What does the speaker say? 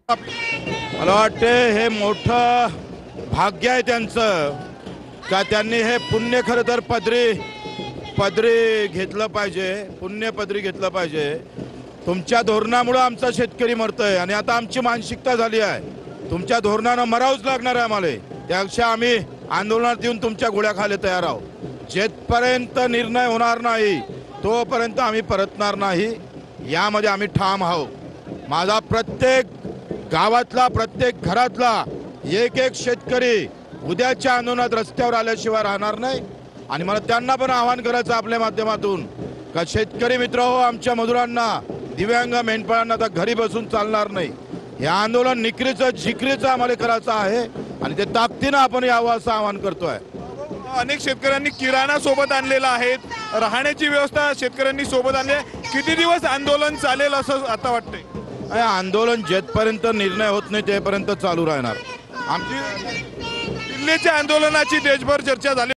मला वाटते हे मोठं भाग्य आहे त्यांचं का त्यांनी हे पुण्य खरं तर पदरी घेतलं पाहिजे, पुण्य पदरी घेतलं पाहिजे। तुमच्या धोरणामुळे आमचा शेतकरी मरतोय आणि आता आमची मानसिकता झाली आहे तुमच्या धोरणानं मरावच लागणार आहे आम्हाला। त्यापेक्षा आम्ही आंदोलनात येऊन तुमच्या गोळ्या खायला तयार आहोत। जेथपर्यंत निर्णय होणार नाही तोपर्यंत आम्ही परतणार नाही, यामध्ये आम्ही ठाम आहोत। माझा प्रत्येक गावातला प्रत्येक घरातला एक एक शेतकरी उद्याच्या आंदोलनात रस्त्यावर आल्याशिवाय राहणार नाही। आणि मला त्यांना पण आवाहन करायचं आपल्या माध्यमातून का शेतकरी मित्र हो, आमच्या मजुरांना दिव्यांग मेंढपाळांना आता घरी बसून चालणार नाही। हे आंदोलन निकरीचं जिकरीचं आम्हाला करायचं आहे आणि ते ताकदीनं आपण यावं असं आवाहन करतोय। अनेक शेतकऱ्यांनी किराणा सोबत आणलेला आहे, राहण्याची व्यवस्था शेतकऱ्यांनी सोबत आणली आहे। किती दिवस आंदोलन चालेल असं आता वाटतंय? आंदोलन जेथपर्यंत निर्णय होत नाही तेपर्यंत चालू राहणार। आमची दिल्लीच्या आंदोलनाची देशभर चर्चा झाली।